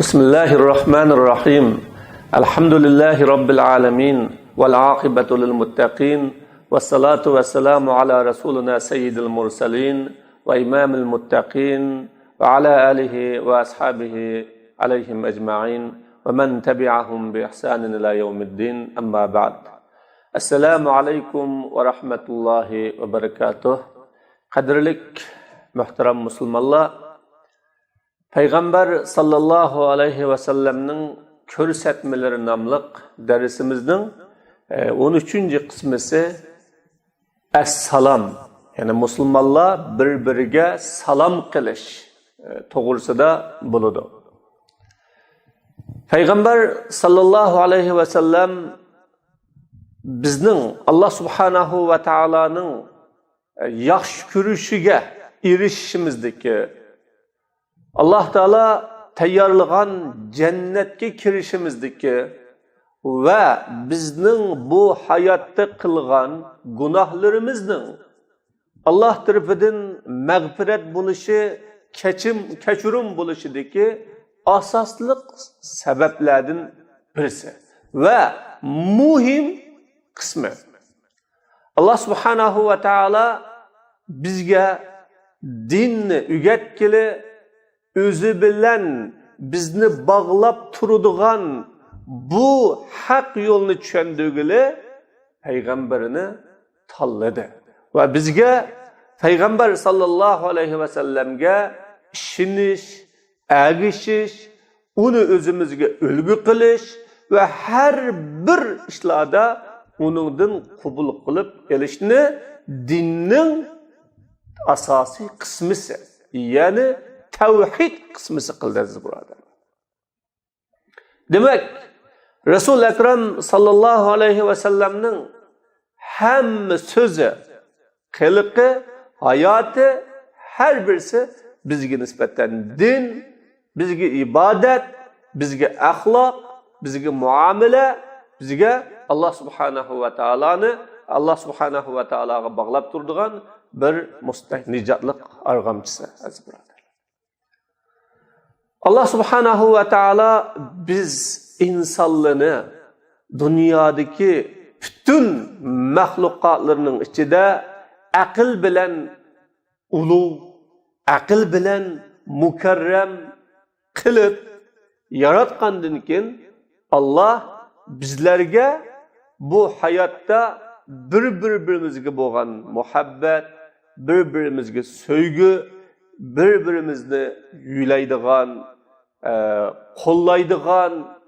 Bismillahirrahmanirrahim. Elhamdülillahi Rabbil alemin. Vel akibetu lil muttaqin. Ve salatu ve selamu ala Resulina seyyidil mursalin. Ve imamil muttaqin. Ve ala alihi ve ashabihi aleyhim ecma'in. Ve men tebi'ahum bi ihsanin ila yevmiddin. Amma ba'd. Esselamu aleykum ve rahmetullahi ve berekatuh. Kadirlik muhterem Müslümanlar. Peygamber sallallahu aleyhi ve sellem'nin körsetmeleri namlık dersimizin 13. kısmısı Es-Salam. Yani Müslümanlar birbirine salam kılış doğrusu da buludu. Peygamber sallallahu aleyhi ve sellem bizning Allah subhanahu ve ta'ala'nın yaxshi ko'rishiga erishishimizdagi Allah Teala tayyorlagan cennetke kirishimizdeki ve bizning bu hayatta kılgan günahlarımızın Allah tarafından mağfiret buluşu, keçirim buluşudaki asaslık sebeplerden birisi ve muhim kısmı. Allah Subhanahu ve Teala bizge dinni ügetkili özü bilen bizni bağlap turduğan bu hak yolunu çöndüğüyle peygamberini talladı. Ve bizge peygamber sallallahu aleyhi ve sellemge işiniş, ergişiş, onu özümüzge ölgü kılış ve her bir işlada onundan kubul kılıp gelişini dinin asasi kısmısı. Yani tevhid kısmısı kıldırız burada. Demek Resul-i Ekrem sallallahu aleyhi ve sellem'nin hem sözü, kılıkı, hayatı her birisi bizge nispeten din, bizge ibadet, bizge ahlak, bizge muamele, bizge Allah subhanahu ve ta'ala'ga bağlap durduğun bir nicatlık argamcısı. Allah subhanahu ve ta'ala biz insanlığını dünyadaki bütün mahlukatlarının içinde akıl bilen ulu, akıl bilen mukarrem kılıp yaratkandan keyin Allah bizlerge bu hayatta birbirimizge bo'lgan muhabbet, birbirimizge söygü, birbirimizni yuylaydigan, kollaydigan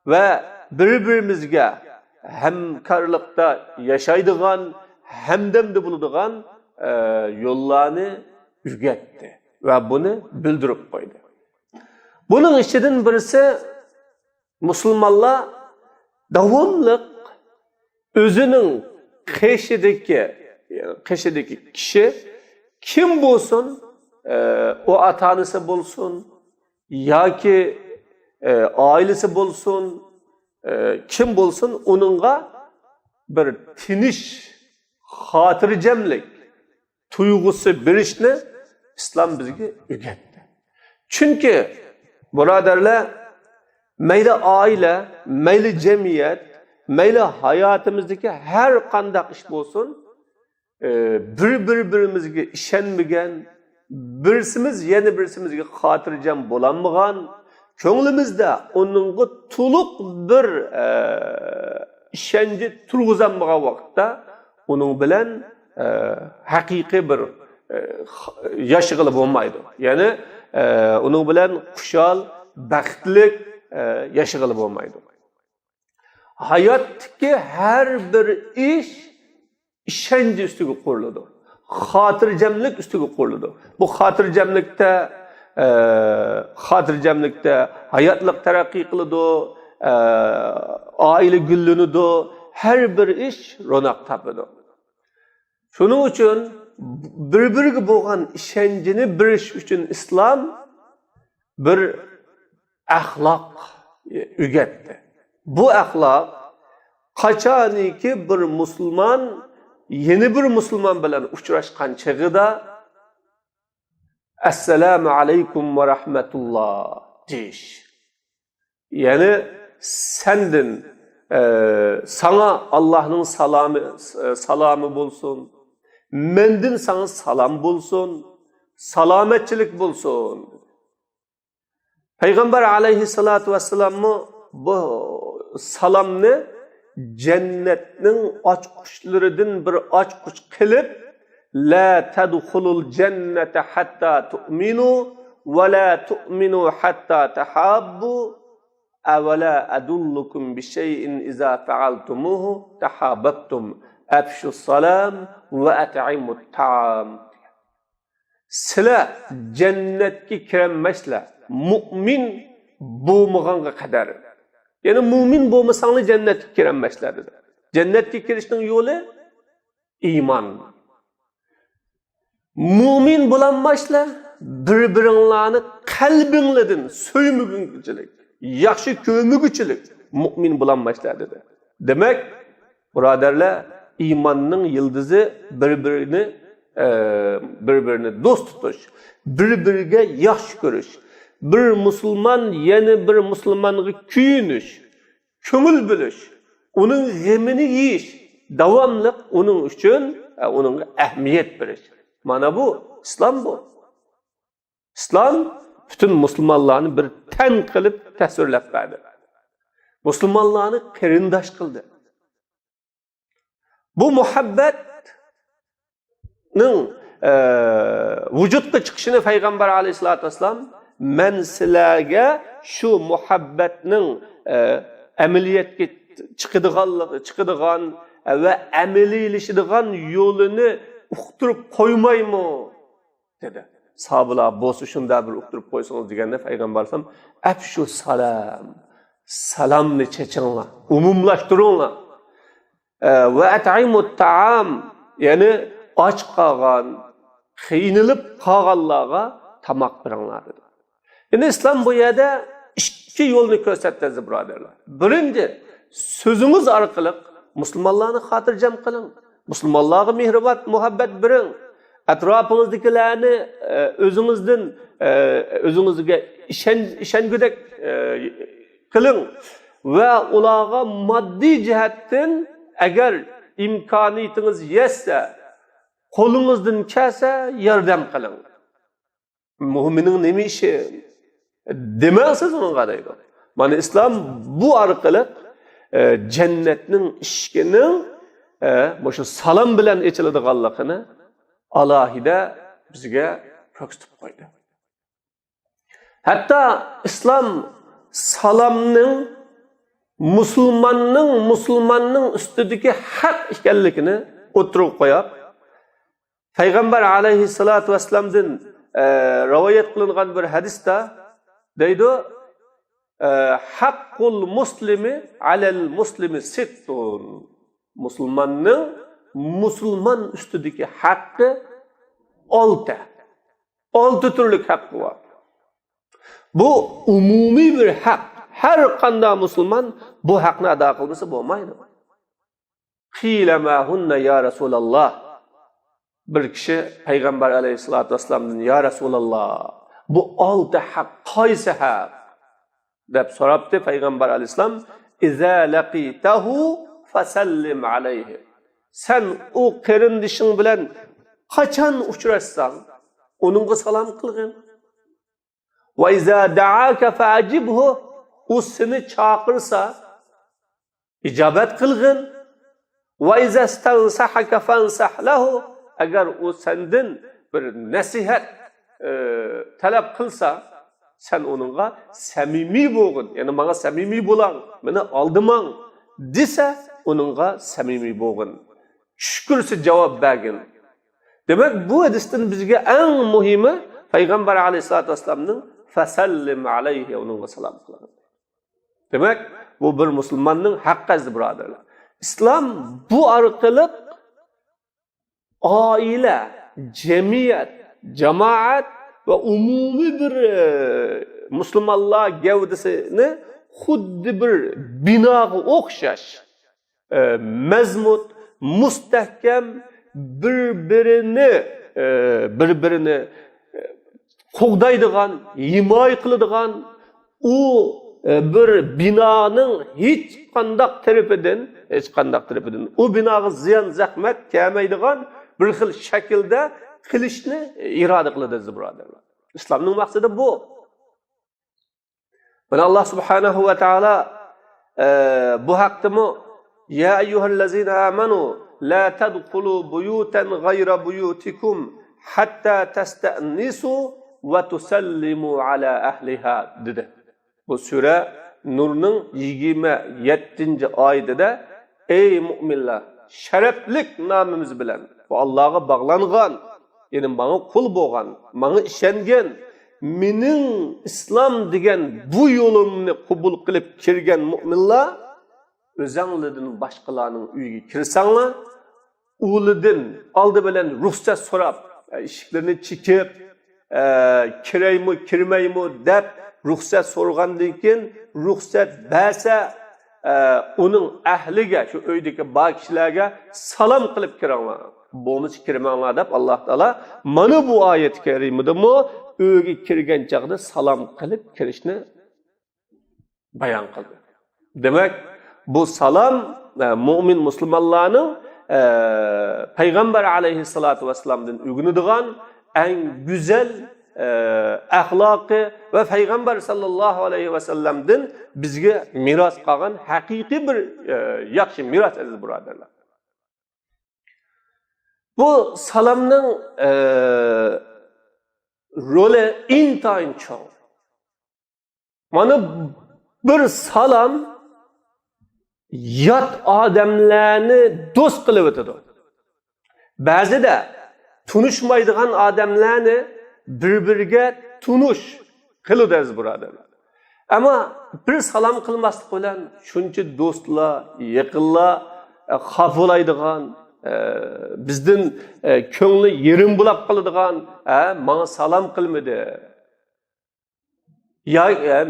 ve birbirimizge hemkarlıkta yaşaydigan, hemdemde bulunduğun yollarını ügetti ve bunu bildirip koydu. Bunun içinden birisi Müslümanlar devamlı özünün keşideki kişi kim olsun, o atanısı bulsun, ya ki ailesi bulsun, kim bulsun, onunla bir tiniş, hatırcemlik tuygusu birişini İslam bizge ügetti. Çünkü buraderler, meyli aile, meyli cemiyet, meyli hayatımızdaki her kandak iş bulsun, birbirimizge işenmegen, birisimiz yeni birisimizge hatırcam bulanmagan, könglimizde onunla tuluk bir işenci turguzanmagan vakitte onun bilen hakiki bir yaşıgılı olmaydı. Yani onun bilen kuşal, baxtlik yaşıgılı olmaydı. Hayattaki her bir iş işenci üstüge kuruludur. Hatırcemlik üstüge kuruludur. Bu hatırcemlikte hayatlık terakki kılıdı, aile güllünüdü, her bir iş ronak tapıdı. Şunun için birbirine boğan işencini bir iş için İslam bir ahlak ügetti. Bu ahlak kaçaniki bir Müslüman yeni bir Müslüman bilen uçraşkan çağıda Esselamu aleykum ve rahmetullah deyiş. Yani sendin sana Allah'ın salamı bulsun. Mendin sana salam bulsun. Salametçilik bulsun. Peygamber aleyhissalatu vesselam mı bu salamını cennetinin açkuşlarından bir açkuş kılıp la tedhulul cennete hatta tu'minu ve la tu'minu hatta tahabbu evela adullukum bi şeyin iza fealtumuhu tahabbtum afşus salam ve at'imut ta'am. Sizlar cennetga kirmaslar mu'min bo'lmaganga qadar. Yani mu'min bo'lmasanglar cennetga kirmaslar dedi. Cennetga kirishning yo'li iymon. Mu'min bo'lanmaslar bir-biringlarni qalbinglardan so'ymagunchilik, yaxshi ko'miguchilik mu'min bo'lanmaslar dedi. Demak, birodarlar, iymonning yildizi birbirini do'st tutish, bir-biriga yaxshi ko'rish, bir musulmon yana bir musulmonga kuyinish, ko'ngil bilish, uning g'amini yeyish, davomli uning uchun uningga ahamiyat berish. Mana bu islom bu. Islom bütün musulmonlarni bir tan qilib tasvirlab berdi. Musulmonlarni qarindosh qildi. Bu muhabbatning vujudga chiqishini Payg'ambar alayhisolatu vasallam men sizlarga shu muhabbatning amaliyotga chiqadigan va amaliylashadigan yo'lini uqtirib qo'ymaymi dedi. Sahabalar bo'lsa shunda bir uqtirib qo'ysangiz deganda Payg'ambar alayhisallam afshu salam, salamni chechinglar, umumlashtiringlar. Ve at'imut ta'am, yani aç qolgan, qiynalib qolganlarga tamoq beringlar dedi. Yani İslam bu yerda ikki yo'lni ko'rsatdi birodarlar. Birinchi, so'zingiz orqali musulmonlarni xotirjam qiling. Musulmonlarga mehribon, muhabbat bering. Atrofingizdagilarni o'zingizga ishongudek qiling va ularga moddiy jihatdan agar imkoniyatınız yetse, qo'lingizdan kelsa yordam qiling. Mu'minning nima ishi? Demasiz unga deydi. Mana islom bu orqali jannatning eshigini o'sha salom bilan ochiladiganligini alohida bizga ko'rsatib qo'ydi. Hatto islom salomning musulmanning ustidagi haq ekanligini o'tirib qo'yib, Payg'ambar alayhissalatu vassalamdan rivoyat qilingan bir hadisda deydi: "Haqqul muslimi alal muslimi sittun." Musulmanning musulman ustidagi haqqi 6. 6 turli haqqi var. Bu umumiy bir haq. Her qanday musulman bu haqni ado qilmasa bo'lmaydi. Qila ma hunna ya Rasulullah. Bir kishi Payg'ambar alayhisolatu vasallamdan ya Rasulullah, bu 6 haq qaysi haq deb so'rabdi. Payg'ambar alayhisalom: "Iza laqitahu fasallim alayhi." Sen o qarindishing bilan qachon uchrashsang, uningga salom qilgin. "Va iza da'aka fa'jibhu." O seni çağırsa icabet kılgın. Ve izâ stansahaka fansah lehu. Eğer o senden bir nasihat talep kılsa, sen onunla samimi bo'lgin. Yani bana samimi bo'lan, meni aldıman dese onunla samimi bo'lgin. Şükürse cevap bergin. Demek bu hadisden bizge en muhimi Peygamber aleyhissalatu vesselam'nın fasallim aleyhi onunla salam kılın. Demek bu bir musulmonning haqqi birodarlar. İslam bu orqali oila, jamiyat, jamoat va umumiy bir musulmonlar gavdasini xuddi bir binoga o'xshash mazmut, mustahkam, birbirini qo'g'daydigan, himoya qiladigan, u bir binanın hiç kandak tarafından o binaga ziyan zahmet kelmaydigan bir xil şekilde qilishni irada qiladi birodarlar. İslamning maqsadi bu. Bana Allah subhanahu ve taala bu haqdimi ya eyyuhellezine amanu la tadkhulu buyutan gayra buyutikum hatta tasta'nisu ve tusallimu ala ahliha dedi. Bu sure Nur'un 27. ayetinde ey müminler şereflik namımız bilen ve Allah'a bağlangan yani bana kul boğan, bana işengen mening İslam degan bu yo'limni qabul qilib kirgan mu'minlar o'zinglardan boshqalarning uyiga kirsanglar, ulardan oldi bilan ruxsat so'rab, eshiklarini chekib, kiraymi, kirmaymi deb ruxsat so'ragandan keyin ruxsat bersa, uning ahliga, shu uydagi bor kishilarga salom qilib kiringlar. Bo'lmasa kirmanglar deb Alloh taolo mana bu oyat karimida uyga kirgan chaqda salom qilib kirishni bayon qildi. Demak, bu salom mu'min musulmonlarning payg'ambar alayhissalatu vassalamdan o'rganadigan eng go'zal axloqi va payg'ambar sallallohu alayhi vasallamdan bizga meros qolgan haqiqiy bir yaxshi meros aziz birodarlar. Bu salomning roli intayin çoğ. Mana bir salam yat adamlarni do'st qilib o'tadi. Ba'zida tunishmaydigan odamlarni bir-biriga tunish qiladi aziz birodarlar. Ammo bir salom qilmaslik bilan shuncha do'stlar, yaqinlar xafa bo'ladigan bizden ko'ngli yerim bulab qiladigan, bana salam qilmadi. Ya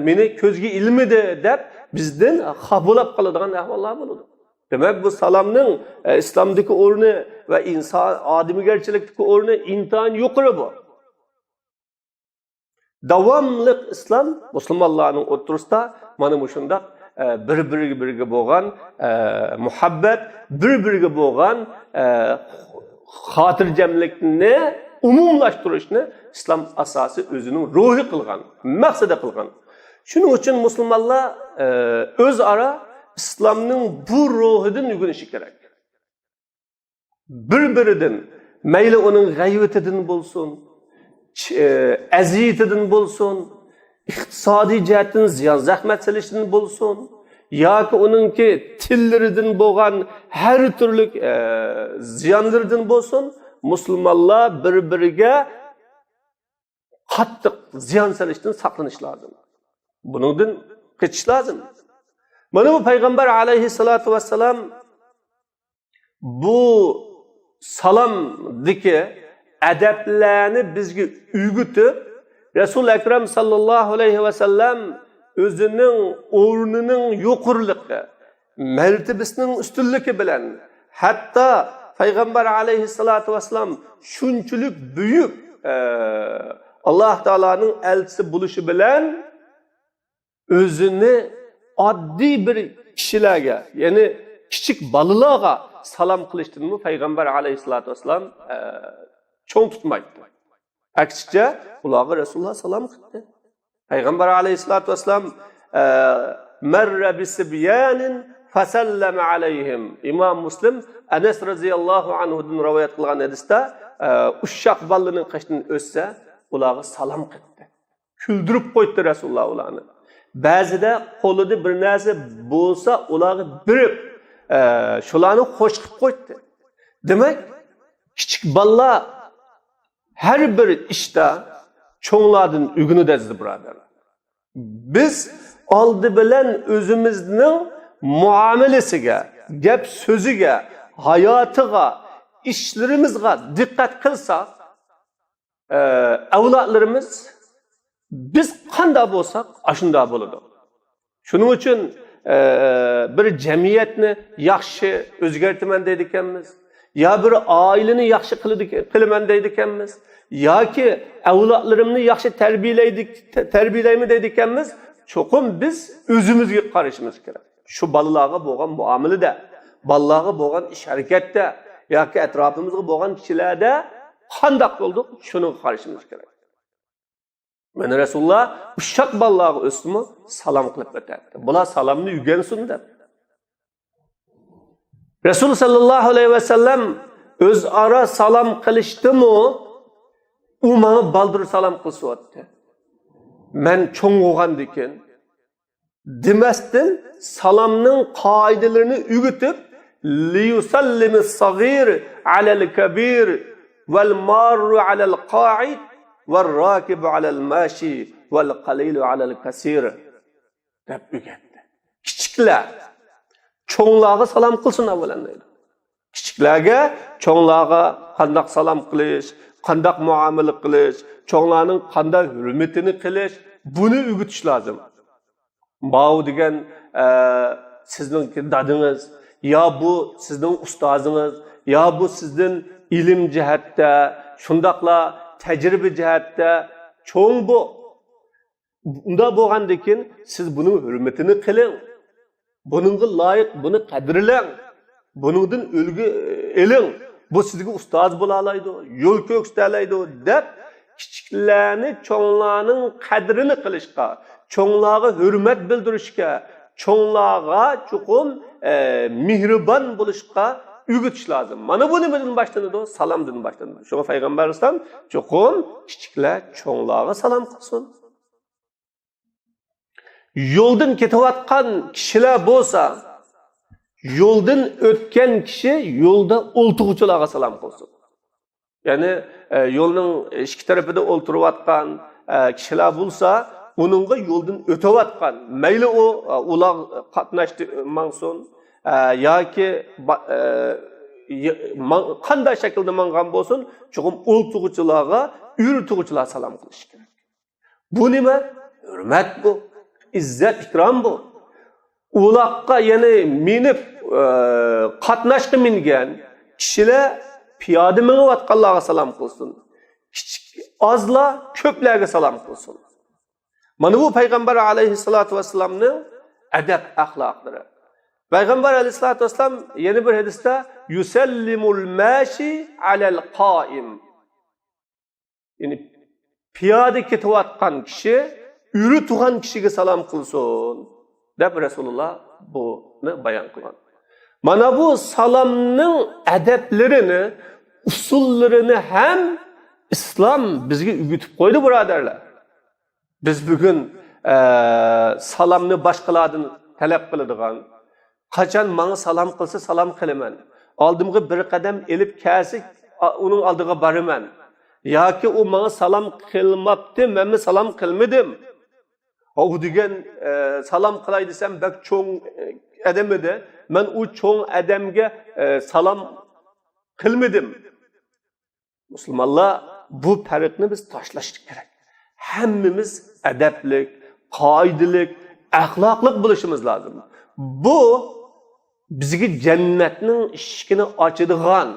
meni ko'zga ilmidi deb bizden xafa bo'lib qiladigan ahvollar bo'ladi. Demak, bu salomning islomdagi o'rni va inson odamgarchilikdagi o'rni intayin yuqori bu. Davomli islom musulmonlarning o'rtasida mana bu shunday bir-biriga bo'lgan muhabbat, bir-biriga bo'lgan xotirjamlikni umumlashtirishni islom asosi o'zining ruhi qilgan, maqsadi qilgan. Shuning uchun musulmonlar o'zaro islomning bu ruhidan o'rganishi kerak. Bir-biridan, mayli uning g'aybatidan bo'lsin, aziyatidan bo'lsin, iqtisodiy jihatdan ziyon zahmat silishidan bo'lsin, yoki uningki tillaridan bo'lgan har turli ziyonlardan bo'lsin, musulmonlar bir-biriga qattiq ziyon silishdan saqlanish lozim. Buningdan qochish lozim. Mana bu payg'ambar alayhissalatu vassalam bu salomdagi adablarni bizga o'rgatib, Resul Ekrem sallallahu aleyhi ve sellem özünün o'rnining yuqurligi, mertebesinin üstünlüğü bilen, hatta Peygamber aleyhissalatu vesselam şunçuluk büyük Allah Teala'nın elçisi buluşu bilen özünü addi bir kişilerge, yani küçük balılarga salam kılıştın mı Peygamber aleyhissalatu vesselam çoğun tutmaydı. Aksice ulağı Resulullah salam kıldı. Peygamber aleyhissalatu vesselam merre bisibyanin feselleme aleyhim. İmam Müslim Enes radıyallahu anhu'dan rivayet kılgan hadiste uşak ballının kaşının össe ulağı salam kıldı. Küldürüp koydu Resulullah ulağını. Bazıda kolunda bir narsa bolsa ulağı birip şularını hoş kılıp koydu. Demek küçük ballar her bir işte çoğunlardan ürünü dezdi birodarlar. Biz oldi bilan o'zimizning muomalasiga, gap so'ziga, hayotiga, ishlarimizga diqqat qilsak, avlodlarimiz biz qanday bo'lsak, shunday bo'ladi. Shuning uchun bir jamiyatni yaxshi o'zgartiraman deydi ekanmiz. Ya bir aileni yaxshi qilaman deydi ekanmiz. Yoki avlodlarimni yaxshi tarbiyalaymi deydi ekanmiz. çoxum biz özümüzge qarashimiz kerak. Şu balalarga bo'lgan muomalada, balalarga bo'lgan ish harakatda yoki atrofimizga bo'lgan kishilarda qandoq bo'ldik, shuni qarashimiz kerak. Mana Rasululloh ushaq balalarga o'smi salom qilib o'tadi. Bular salomni yugansin deb. Rasul sallallohu alayhi vasallam o'zaro salom qilishdimi, u menga baldir salom qilsa-otdi. Men cho'ng bo'lgandikin demasdan salomning qoidalarini o'rgatib, liyusallimis sagir alal kabir val marru alal qa'id val rakibu alal mashi val qalilu alal kasir deb o'rgatdi. Kichiklar cho'nglarga salom qilsin avvalan deydi. Kichiklarga cho'nglarga qandoq salom qilish, qandoq muomala qilish, cho'nglarning qanday hurmatini qilish, buni o'rgatish lozim. Mao degan sizning dadingiz, yo bu sizning ustozingiz, yo bu sizning ilm jihatda, shundaqla tajriba jihatda cho'ng bu. Unda bo'lgandan keyin siz buning hurmatini qiling. Buningga loyiq, buni qadrlang. Buningdan ulgu eling. Bu sizga ustoz bo'la oladi, yo'l ko'rsataladi deb kichiklarni cho'nglarning qadrini qilishga, cho'nglarga hurmat bildirishga, cho'nglarga chuqur mehribon bo'lishga o'rgatish lozim. Mana bu nimadan boshlanadi? Salomdan boshlanadi. Shunga payg'ambar alayhisalom chuqur kichiklar cho'nglarga salom qilsin. Yo'ldan ketayotgan kishilar bo'lsa, yo'ldan o'tgan kishi yo'lda o'ltiruvchilarga salom qilsin. Ya'ni yo'lning ikki tarafida o'ltirayotgan kishilar bo'lsa, uningga yo'ldan o'tayotgan, mayli ular qatnashdi mangson yoki qanday shaklda mangan bo'lsin, chuqur o'ltiruvchilarga, yurtuvchilarga salom qilish kerak. Bu nima? Hurmat bu, izzat, ikrom bu. Uloqqa ya'ni minib qatnashga mingan kishilar piyoda minayotganlarga salom qilsin. Kichik ozlar ko'plarga salom qilsin. Mana bu payg'ambar alayhissalatu vassalamning adab axloqlari. Payg'ambar alayhissalatu vassalam yana bir hadisda yusallimul mashi alal qoim. Ya'ni piyoda ketayotgan kishi yuri turgan kishiga salom qilsin deb Rasululloh buni bayon qilgan. Mana bu salomning adablarini, usullarini ham islom bizga o'rgatib qo'ydi, birodarlar. Biz bugun salomni boshqalardan talab qiladigan, qachon menga salom qilsa salom qilaman. Oldimga bir qadam elib kelsa, uning oldiga boraman. Yoki u menga salom qilmabdi, men salom qilmadim. O degan salom qilay desam, bak cho'ng adam edi. Men u cho'ng adamga salom qilmadim. Musulmonlar bu farqni biz tashlash kerak. Hammamiz adablik, qoidalik, axloqlik bo'lishimiz lozim. Bu bizga jannatning eshigini ochadigan,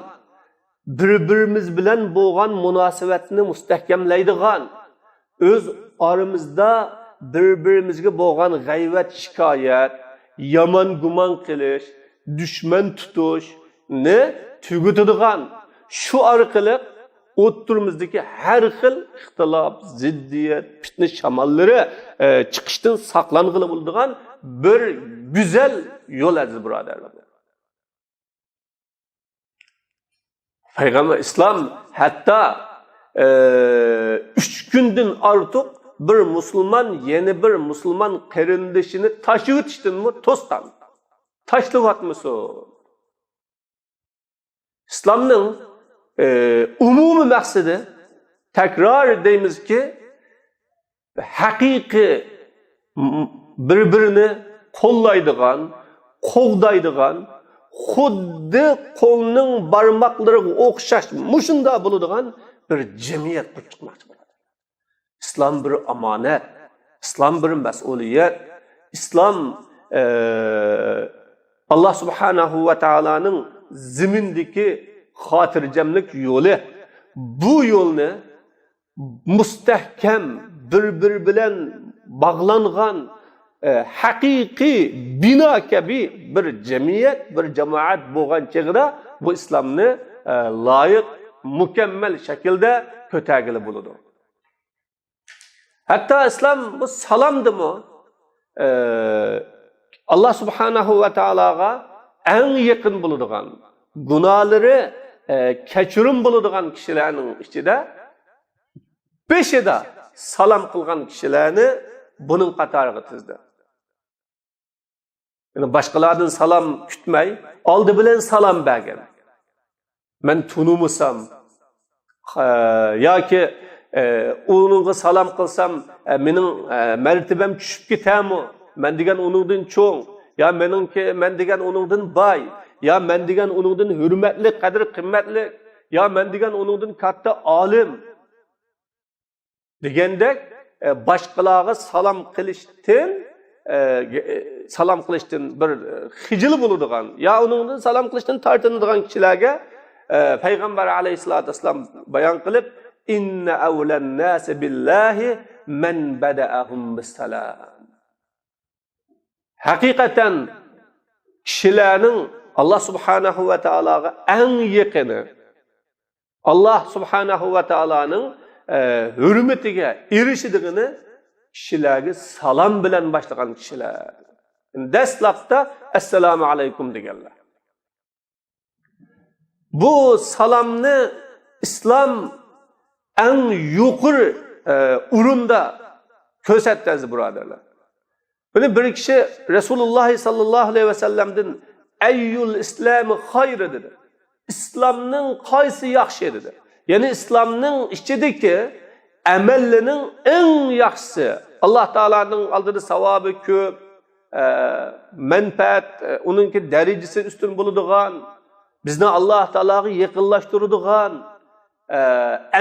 bir-birimiz bilan bo'lgan munosabatni mustahkamlaydigan, o'z oramizda bir-birimizga bo'lgan g'ayvat, shikoyat, yomon gumon qilish, dushman tutishni tugatadigan, shu orqali o'ttirimizdagi har xil ixtilof, ziddiyat, fitna shamollari chiqishdan saqlang'ili bo'ladigan bir go'zal yo'l aziz birodarlar. Payg'ambar islom hatto 3 kundan ortiq bir musulmon yana bir musulmon qarindishini tashib o'tishdinmi to'sdan tashlayotmisin. İslamning umumiy maqsadi, takror deymizki, haqiqiy bir-birini qo'llaydigan, qo'g'daydigan, xuddi qo'lning barmoqlariga o'xshash mushunda bo'ladigan bir jamiyat qurib chiqmoqchi bo'ladi. İslam bir amonet, İslam bir mas'uliyat, İslam Allah subhanahu va taolaning zimindagi xotirjamlik yo'li. Bu yo'lni mustahkam bir-bir bilan bog'langan, haqiqiy bino kabi bir jamiyat, bir jamoat bo'lgan chog'da bu islomni loyiq, mukammal shaklda ko'tagili bo'ladi. Hatto islom bu salomdimi? Allah subhanahu va taologa eng yaqin bo'ladigan, gunohlari kechirim bo'ladigan kishilarning ichida beshida salom qilgan kishilarni buning qatoriga tizdi. Yani boshqalardan salom kutmay, oldi bilan salom bergan. Men tunumusam yoki uningga salom qilsam mening martabam tushib ketami? Men degan uningdan cho'ng, ya men degan uningdan boy, ya men degan uningdan hurmatli, qadr qimmatli, ya men degan uningdan katta olim degandek boshqalarga salom qilishdan bir xijil bo'ladigan, ya uningdan salom qilishdan tortinadigan kishilarga payg'ambar alayhisolatu vasallam bayon qilib, inna awlan nas billahi man bada'ahum bisalam. Haqiqatan kishilarning Allah subhanahu va taologa eng yaqini, Allah subhanahu va taoloning hurmatiga erishadiganini kishilarga salom bilan boshlagan kishilar. Dastlabda assalomu alaykum deganlar. Bu salomni islom eng yuqori o'rinda ko'rsatdi, birodarlar. Buni bir kishi Rasululloh sallallohu alayhi vasallamdan ayyul islami xayr dedi. İslamning qaysi yaxshi dedi. Ya'ni islomning ichidagi amallarning eng yaxshisi, Alloh taolaning oldida savobi ko'p, manfaat, uningki darajasi ustun bo'ladigan, bizni Alloh taolaga yaqinlashtiradigan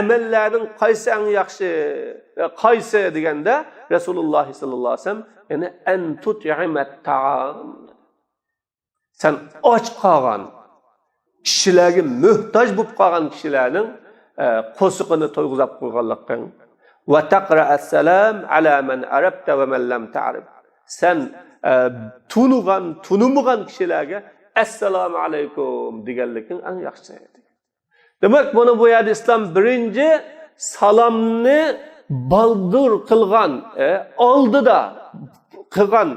amallarning qaysi eng yaxshi, qaysi deganda Rasululloh sallallohu alayhi vasallam yani en tut'imat ta'am. Sen och qolgan kishilarga muhtoj bo'lib qolgan kishilarning qo'siqini to'yg'izib qo'yganlikdan va taqra'as-salam ala man arabta va man lam ta'rif. Sen tunmagan kishilarga assalomu alaykum deganlikning eng yaxshisi. Demak, buni bu yerda islom birinchi salomni baldur qilgan, oldida qilgan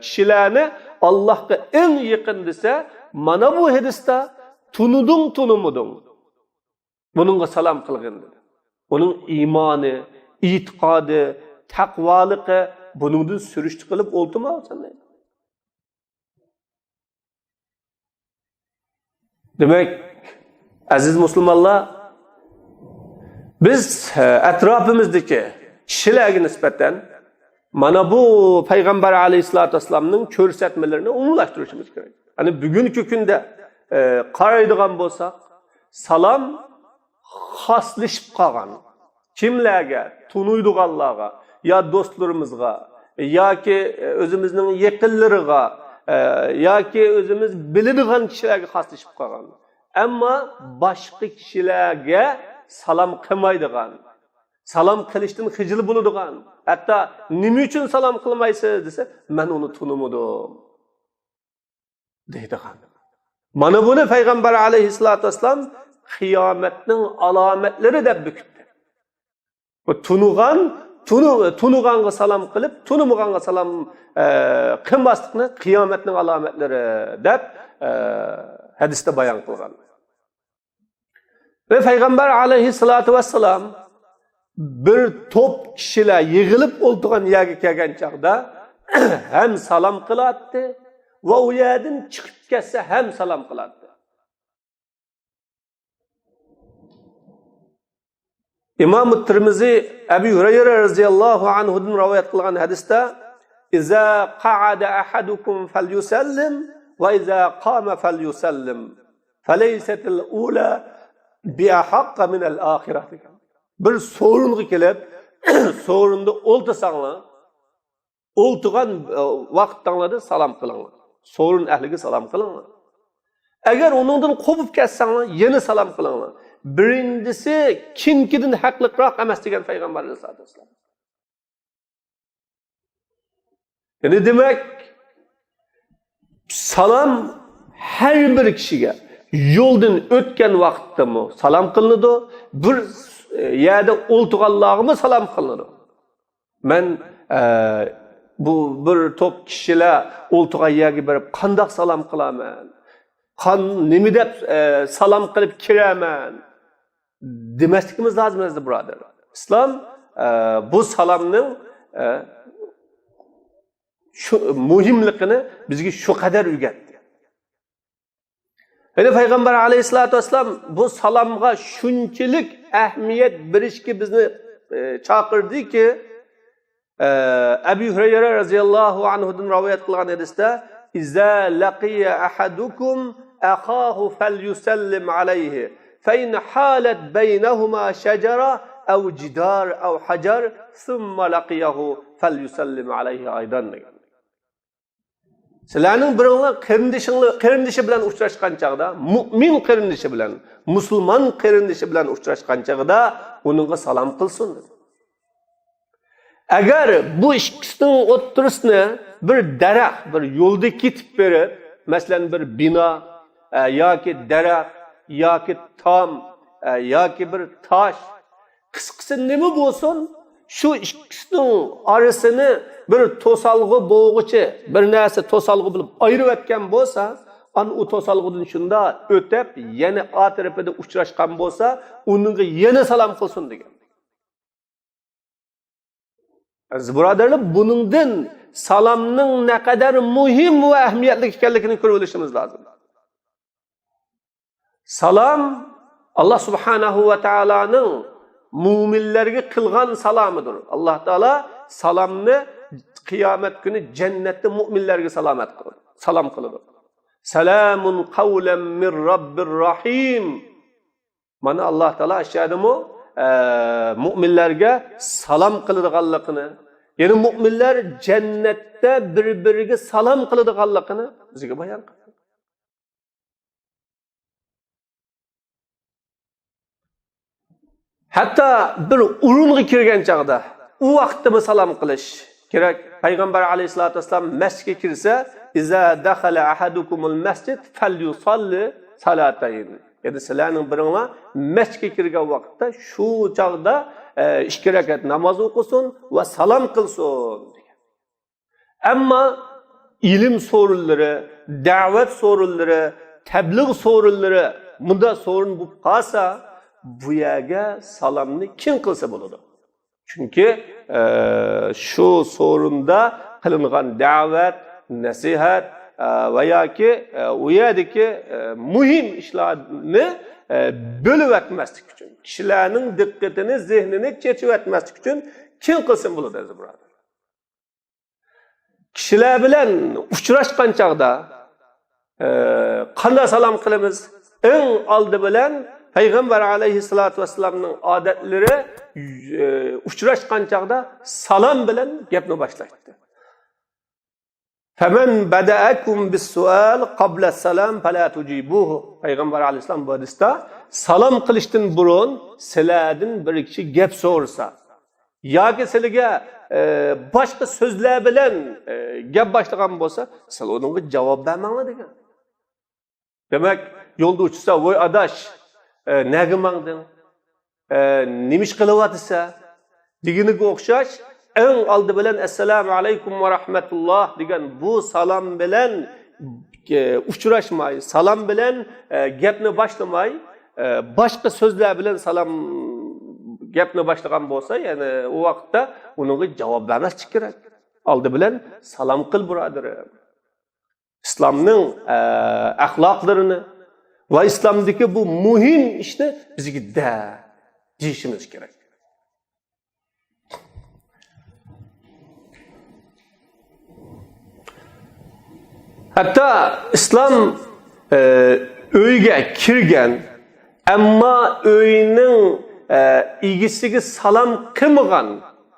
kishilarni Allohga eng yaqin desa, mana bu hadisda tunumudung. Buningga salom qilgan dedi. Uning iymoni, e'tiqodi, taqvoligi buningdan surishti qilib o'ldimi o'zini? Demak, aziz musulmonlar, biz atrofimizdagi kishilarga nisbatan mana bu payg'ambar alayhisolatu vasallamning ko'rsatmalarini umumlashtirishimiz kerak. Hani bugungi kunda qaraydigan bo'lsak, salom xoslashib qolgan. Kimlarga? Tunuydiganlarga, yo do'stlarimizga, yoki o'zimizning yaqinlariga, yoki o'zimiz biladigan kishilarga xoslashib qolgan. Ammo boshqa kishilarga salom qilmaydigan, salom qilishdan xijil bo'ladigan, hatto nima uchun salom qilmaysiz desa, men uni tunamadim deydigan. Mana buni payg'ambar alayhisolatu vasallam qiyomatning alomatlari deb bekitdi. Bu tunug'anga salom qilib, tunumag'anga salom qilmaslikni qiyomatning alomatlari deb hadisda bayon qilgan. Ve payg'ambar alayhisolatu vasallam bir to'p kishilar yig'ilib o'tirgan yerga kelgan chaqda ham salom qiladi va u yerdan chiqib ketsa ham salom qiladi. İmam Tirmizi Ebu Hureyre radhiyallohu anhudan rivoyat qilgan hadisda "İza qa'ada ahadukum falyusallim va iza qama falyusallim. Falaysatil ula bi'ahaqqa min al-akhirah." Bir sorunga kelib, sorunda o'ltirsanglar, o'ltirgan vaqtlarda salom qilinglar. Sorun ahliga salom qilinglar. Agar uningdan qo'pib ketsanglar, yana salom qilinglar. Birinchisi kinkidan haqliqroq emas degan payg'ambar sollallohu alayhi vasallam. Yani demek salam her bir kişiye yoldan ötken vakitte mi salam kılındı? Bir yerde oltuğallağımı salam kılındı. Ben bu bir top kişiler oltuğa yerge berip kandak salam kılaman, nemi dep salam kılıp kiremen demeslikimiz lazım ezdi buradır. İslam bu salamның şu muhimlikini bizge şu kadar ügetdi. Yani Peygamber aleyhissalatu vesselam bu salamga şunçilik ehmiyet berişki bizni çakırdı ki Ebu Hureyre radıyallahu anhu'dan rivayet kılgan hadiste İza laqiya ahadukum akhahu felyusallim aleyhi fe in halet beynehuma şecere ev cidar ev hacer thumma laqiyahu felyusallim aleyhi aydan. Sizlarning biringlar qarindishi bilan uchrashgan chaqda, mu'min qarindishi bilan, musulmon qarindishi bilan uchrashgan chaqda uningga salom qilsin. Agar bu ikkisining o'ttirisini bir daraxt, bir yo'lda ketib berib, masalan bir bino yoki daraxt yoki tom yoki bir tosh, qisqasi nima bo'lsin, şu ikkisining orasini bir to'salg'i bo'g'ichi, bir narsa to'salg'i bilib ayirib etgan bo'lsa, an u to'salg'idan shunda o'tib, yana o tarafida uchrashgan bo'lsa, uningga yana salom qilsin degan. Aziz birodarlar, buningdan salomning naqadar muhim va ahamiyatli ekanligini ko'rib olishimiz lozim. Salom Alloh subhanahu va taolaning mu'minlarga qilgan salamidir. Alloh taolo salomni qiyomat kuni jannatda mu'minlarga salom qiladi. Salamun qawlan min robbir rahim. Mana Alloh taolo ashadimi mu'minlarga salom qiladiganligini, ya'ni mu'minlar jannatda bir-biriga salom qiladiganligini bizga bayon qildi. Hatta bir urunga kirgan chaqda u vaqtda salom qilish kerak. Payg'ambar alayhisolatu vasallam masjidga kirsa, "Iza dakhala ahadukumul masjid falyusalli salatayn." Yani sizlarning biringlar masjidga kirgan vaqtda shu chaqda 2 rakat namoz o'qisin va salom qilsin degan. Ammo ilm so'rinlari, da'vat so'rinlari, tabliğ so'rinlari bunda so'rin bo'lib qolsa, bu yerga salomni kim qilsa bo'ladi? Chunki shu so'rinda qilingan da'vat, nasihat va yoki u yerdagi muhim ishlarni bo'lib o'tmaslik uchun, kishilarning diqqatini, zehnini chechib o'tmaslik uchun kim qilsa bo'ladi aziz birodar? Kishilar bilan uchrashgan chaqda qanday salom qilamiz? Eng oldi bilan Peygamber aleyhissalatu vesselam'ның adetlari uchrashgan chaqda salom bilan gapni boshlaydi. Faman bada'akum bis-su'al qabla as-salam fala tujibuhu. Peygamber aleyhissalam bu hadisda salom qilishdan burun sizlardan bir kishi gap so'rasa yoki sizlarga boshqa so'zlar bilan gap boshlagan bo'lsa, siz unga javob bermanglar degan. Demak, yo'lda uchsa, "Voy adash, nega mangding? Nimish qilyapsa?" deginiga o'xshash, eng oldi bilan "Assalomu alaykum va rahmatulloh" degan bu salom bilan uchrashmay, salom bilan gapni boshlamay, boshqa so'zlar bilan salom gapni boshlagan bo'lsa, ya'ni u vaqtda unga javob bermaslik kerak. Oldi bilan salom qil birodarim. İslamning axloqlarini va islomdagi bu muhim ishni bizga deyishimiz kerak. Hatta islom uyga kirgan, ammo uyning egasiga salom qilmagan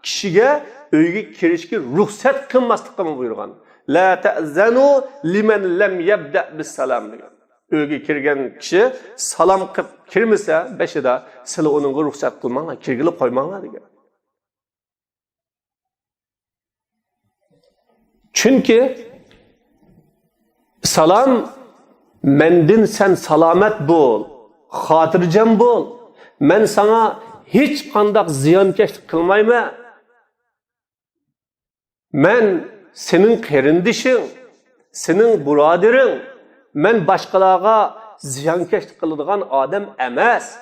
kishiga uyga kirishga ruxsat qilmaslikni buyurgan. La ta'zanu liman lam yabda bis salam degan. Uyga kirgan kishi salom qilib kirmasa, beshida sizlar uningga ruxsat qilmanglar, kirgili qo'ymanglar degan. Çünkü salam mendin sen salamet bol, hatırcam bol. Men sana hiç kandak ziyankeşlik kılmayma. Men senin kerindişin, senin buradirin. Men başkalarga ziyankeşlik kılıdığan adam emas.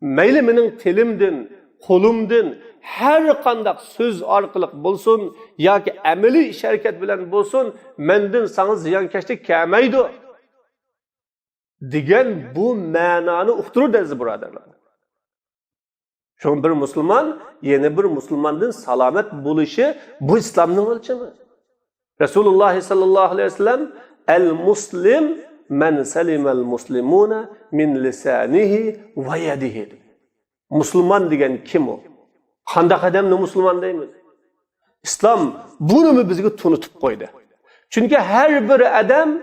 Meyli menin tilimdin, kolumdin, her kandak söz arkalık bulsun, ya ki emeli iş hareket bilen bulsun, mendin sana ziyankeşlik kelmeydi. Digen bu mananı uqturur deriz buradarlar. Şun bir Müslüman, yeni bir Müslümandın salamet buluşu bu İslam'ın ölçümü. Resulullah sallallahu aleyhi ve sellem el-muslim men selimel muslimuna min lisanihi ve yedihi. Müslüman degen kim o? Kandak adamni Müslüman deymiz. İslam bunu mu bizge tunutup koydu? Çünkü her bir adam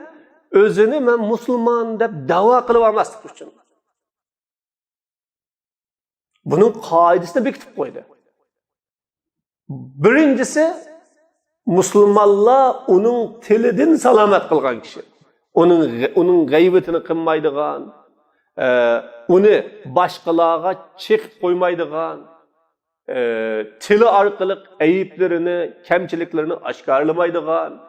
özünü men Müslüman deb da'vo qilib olmaslik uchun. Bunun kaidesini bekitip koydu. Birincisi, Müslümanlar onun tilidin salamet kılgan kişi. Onun gaybetini kılmaydıgan, onu başkalarına çekip koymaydıgan, tili arkalık eyiplerini, kemçiliklerini aşkarlamaydıgan,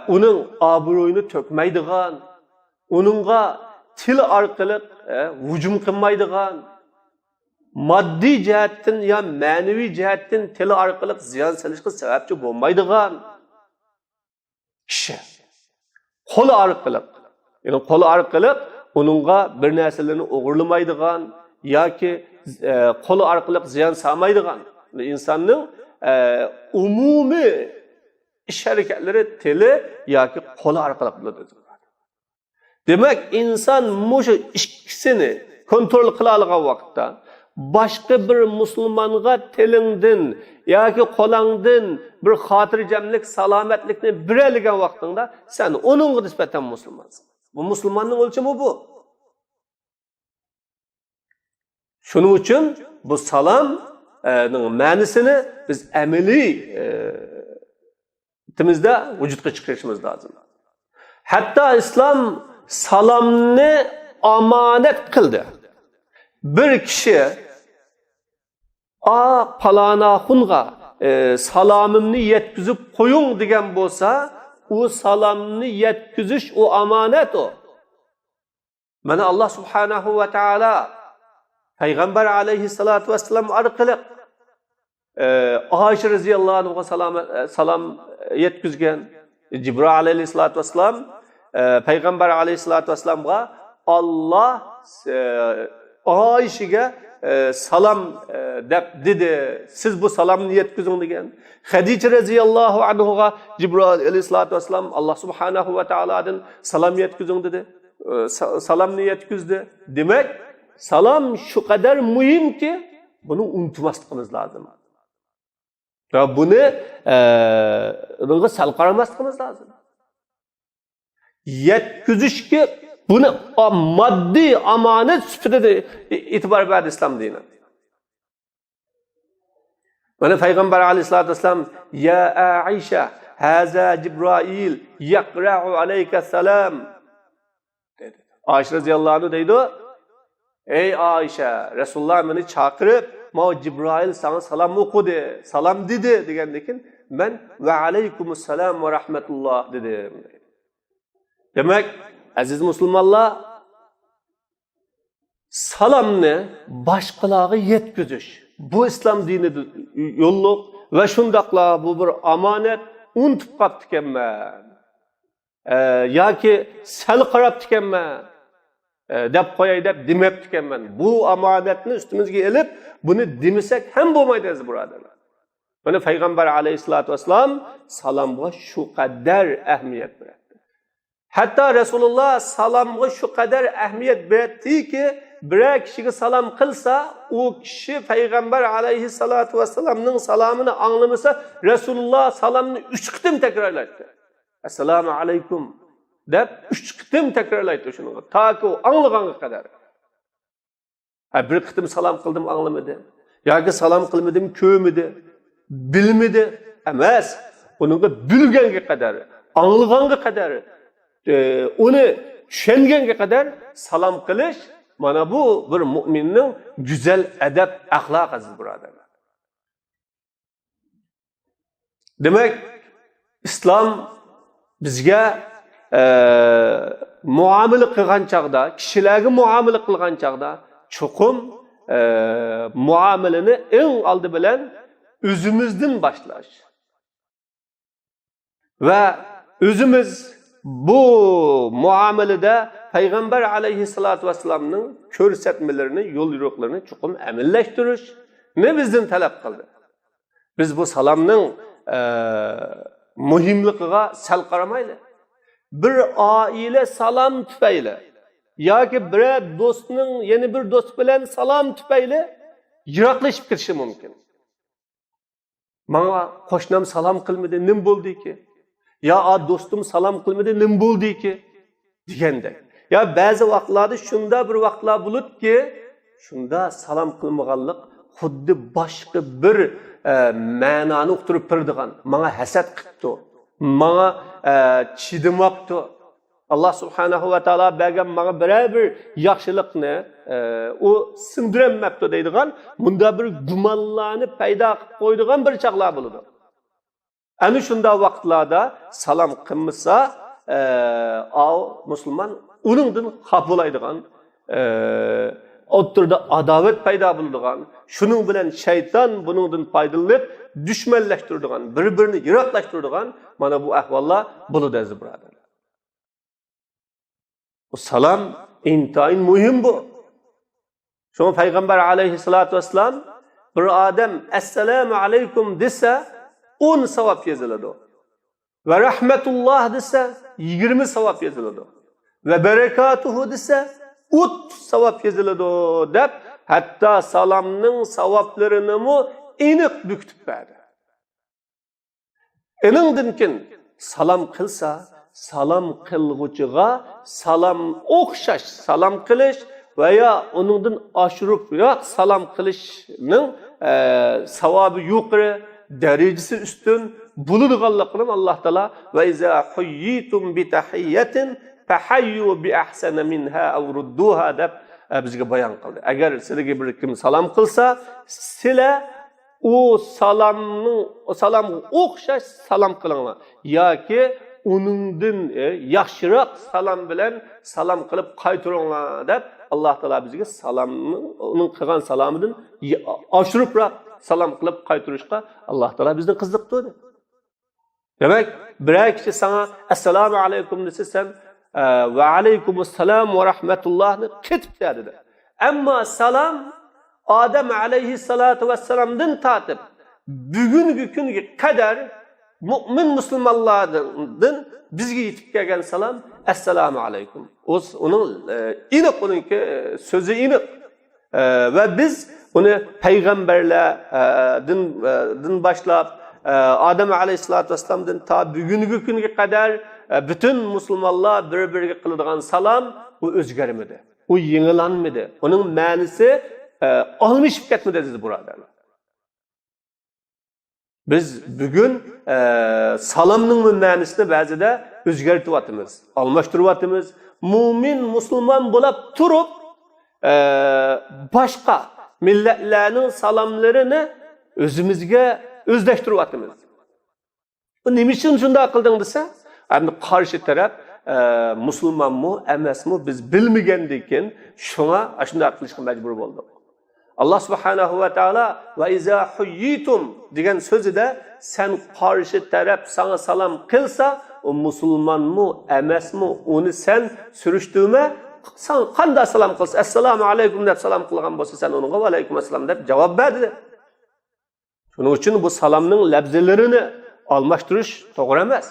onun abroyunu tökmeydigan, onunla til arkalık vücum kılmaydigan, maddi cihettin ya manevi cihettin tili arkalık ziyan salışkı sebepçi olmaydigan kişi. Kolu arkalık, yani kolu arkalık onunla bir nesillerini uğurlamaydigan, ya ki kolu arkalık ziyan sağmaydigan. İnsanın umumi iş hareketleri tili ya ki kolu arkalık buludur. Demek insan muşu ikisini kontrol kılalığa vakitte başka bir Müslümanğa tilindin ya ki kolangdin bir hatırcamlık, salametlikni bireligen vaktinde sen onun nispeten Müslümansın. Bu Müslümanın ölçümü bu. Şunun için bu salamın ma'nisini biz ameli timizde vücutga chiqarishimiz lazım. Hatta İslam salamni amanet kıldı. Bir kişi palana xunga salamımni yetkizip koyun degan bo'lsa, o salamni yetkizish o amanet o. Mana Allah subhanahu ve taala Peygamber aleyhissalatu vesselam arqali Ayşe radhiyallohu anhuga salam yetkizgan. Cibril aleyhissalatu vesselam Peygamber aleyhissalatu vesselamga Allah Ayşe'ge salam dedi. Siz bu salamni yetkizing degan. Hadice radhiyallohu anhuga Cibril aleyhissalatu vesselam Allah subhanahu ve taaladan salam yetkizing dedi. Salamni yetkizdi. Demek salam şu kadar mühim ki bunu unutmasligimiz lazım. Ya bunu sal qaramasligimiz lazım. Yetkizish ki bunu maddi amanet sifatida itibar berdi İslam dini. Mana Peygamber aleyhissalatu vesselam ya Aisha haza Cibrail yaqra'u aleyke salam dedi. Ayşe radhiyallohu anhu deydi. Ey Ayşe, Resulullah beni çağırıp ma Cibrail sana salam okudu, salam dedi degandekin ben ve aleykumussalam ve rahmetullah dedim. Demek aziz Müslümanlar salamni başkalarga yetkizish bu İslam dini yo'lluq ve şundaqla bu bir amanet unutib qaptikanman. Yoki sal qarabtikanman. Dep qo'yay deb demeptikanman. Bu amanetni üstümizge elib bunu demisek hem bo'lmaydi aziz birodarlar. Mana Peygamber aleyhissalatu vesselam salamga şu kadar ehmiyet berdi. Hatta Resulullah salamga şu kadar ehmiyet berdi ki bir kişiga salam qilsa, o kişi Peygamber aleyhissalatu vesselam'ның salamını anglamasa, Resulullah salamni 3 qitim takrorlaydi. Assalomu alaykum deb 3 qitim takrorlaydi shuni. Ta ki o anglaganga kadar. Bir qitim salam qildim anglamadı. Yoki salam qilmadim ko'midi, bilmidi emas. onunla bülgenge kadar, anılganga kadar, onu tushenganga kadar salom qilish, mana bu bir mu'minning güzel adab, axloq aziz birodarlar. Demek İslam bizga muomala qilgan chaqda, kishilarga muomala qilgan chaqda chuqum muomalani eng oldi bilan o'zimizdan boshlash va o'zimiz bu muomalada Payg'ambar alayhissalatu vassalamning ko'rsatmalarini, yo'l yo'riqlarini chuqum amillashtirish ne bizdan talab qildi. Biz bu salomning muhimligiga sal qaramaylik. Bir oila salom tufayli yoki bir do'stning yana bir do'st bilan salom tufayli yiroqlashib ketishi mumkin. Menga qo'shnim salom qilmadi, nim bo'ldiki? Ya do'stim salom qilmadi, nim bo'ldiki? Degandek. Ya ba'zi vaqtlarda shunda bir vaqtlar bo'libki, shunda salom qilmaganlik xuddi boshqa bir ma'noni uqtirib turadigan. Menga hasad qilibdi. Menga chidamabdi. Allah subhanahu va taolo bergan menga bir yaxshilikni u sindiramabdi deydigan, bunda bir gumonlarni paydo qilib qo'ydigan bir chaqlar bo'ladi. Ana shunda vaqtlarda salom qilmasa, musulmon uningdan xafa bo'ladigan, o'rtada adovat paydo bo'ladigan, shuning bilan shayton buningdan foydalanib dushmanlashtiradigan, bir-birini yiroqlashtiradigan mana bu ahvollar bo'ladi aziz birodarlar. Bu salom intayin muhim bu. Şuna Peygamber aleyhissalatu vesselam bir adam "Esselamu aleykum" dese 10 savap yazılады. Ve rahmetullah dese 20 savap yazılады. Ve berekatuhu dese 30 savap yazılады deb hatta salamның savaplarını mı eniq büktüp verdi. Enindinkin salam kılsa salam qilg'uchiga salam o'xshash salam qilish veya onundan aşırıp salam qilishning savobi yuqori, darajasi ustun bo'ladiganligini Alloh taolo va iza huyyitum bi tahiyyatin fahayyu bi ahsana minha aw rudduha deb bizga bayon qildi. Agar sizlarga bir kim salam qilsa, sizlar o salamga o'xshash salam qilinglar yoki onundan yaxshiroq salam bilan salam qilib qaytaringlar deb Alloh taolo bizga salamni uning qilgan salamidan oshiribroq salam qilib qaytarishga Alloh taolo bizni qiziqtirdi. Demak, bir kishi sana assalomu alaykum desa sen va alaykumussalom va rahmatullohni ketib dedi. Ammo salam Adem aleyhissalatu vesselam'dan tatip bugünkü kunga kadar mu'min musulmonlardan bizga yetib kelgan salam assalomu alaykum. Onun iniq onunki so'zi iniq ve biz uni payg'ambarlardan boshlab Adem aleyhissalatu vesselam'dan ta bugünkü kunga kadar bütün musulmonlar bir-biriga qiladigan salam u o'zgarmadi. U yengilanmadi. Onun ma'nosi almışıp ketmedi siz buralarla. Biz bugün salamның ma'nosini ba'zida o'zgartiryapmiz, almashtiryapmiz. Mu'min, musulmon bo'lib turib, boshqa millatlarning salamlarini o'zimizga o'zlashtiryapmiz. Bu nima uchun shunday qilding desa, endi qarshi taraf musulmonmi, emasmi biz bilmagandan shunga shunday qilishga majbur bo'ldik. Allah subhanahu wa ta'ala ve iza huyyitum degan sözüde sen karşı taraf sana salam kılsa o musulman mı emes mi onu sen sürüştüğüme sen qanday salam kılsa assalamu aleykum deb salam kılgan bolsa sen onunğa ve aleykum assalam deb cevap verdi. Şunun için bu salamның labzelerini almashtirish to'g'ri emas.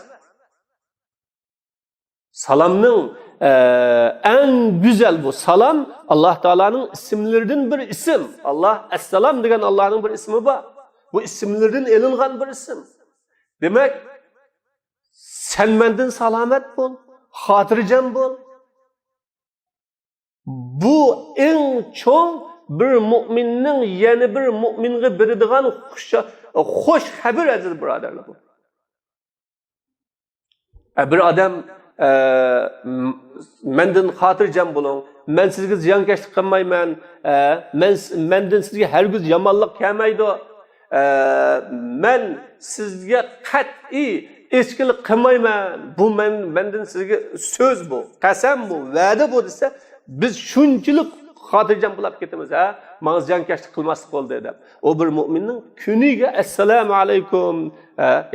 Salamның en güzel bu salam Allah Teala'nın isimlerinden bir isim. Allah Esselam degen Allah'ın bir ismi var. Bu isimlerden elingan bir isim. Demek sen menden salamet bol, hatırcam bol. Bu en çok bir müminin yeni bir müminge biridigan hoş haber aziz braderler bu. Bir odam mendan xotirjam bo'ling, men sizga ziyonkashlik qilmayman, mendan sizga hargiz yomonlik kelmaydi, men sizga qat'iy eskilik qilmayman, bu mendan sizga so'z bu, qasam bu, va'da bu desa, biz shunchalik xotirjam bo'lib ketamiz, menga ziyonkashlik qilmaslik bo'ldi deb. O bir mo'minning kuniga assalomu alaykum,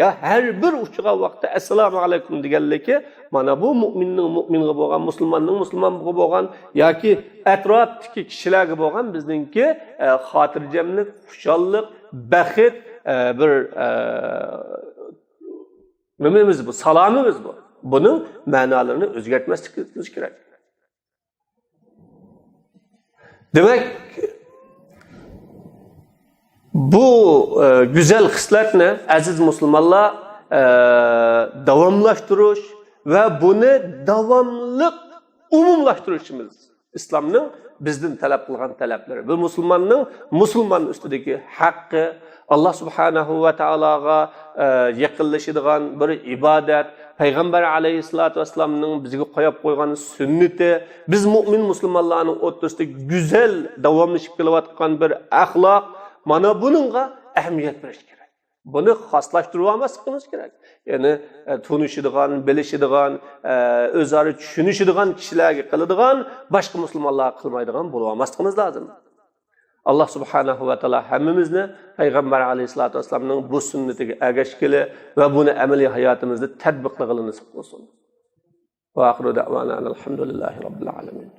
ya har bir uchigan vaqtda assalomu alaykum deganligi mana bu mu'minga bo'lgan, musulmonning musulmonga bo'lgan yoki atrofdagi kishilarga bo'lgan bizningki xotirjamlik, xushallik, baxt bir nimamiz bu, salomimiz bu. Buning ma'nolarini o'zgartmasligimiz kerak. Demek bu güzel hisletni aziz Müslümanlar davamlaştırış ve bunu davamlı umumlaştırışımız İslam'ın bizden talep kılgan talepleri. Bu Müslümanın üstündeki hakkı, Allah Subhanahu ve Taala'ga yakınlaşıdığan bir ibadet, Peygamber Aleyhisselatü Vesselam'ın bize koyup koygan sünneti, biz mümin Müslümanların o'rtasida güzel davamlaşıp kelayotgan bir ahlak, mana bununla ehemmiyet berish kerak. Bunu xoslaştırib olmasligimiz kerak. Yani tunishadigan, bilishadigan, o'zlari tushunishadigan kishilarga qiladigan, boshqa musulmonlar qilmaydigan bo'lib olmasligimiz lozim. Allah Subhanahu ve Taala hammamizni Peygamber Aleyhisselatü Vesselam'ın bu sünnetiga ergashgili ve bunu ameliy hayatımızda tatbiq qilishni nasib qilsin. Ve axiru da'vana alhamdulillahi rabbil alamin.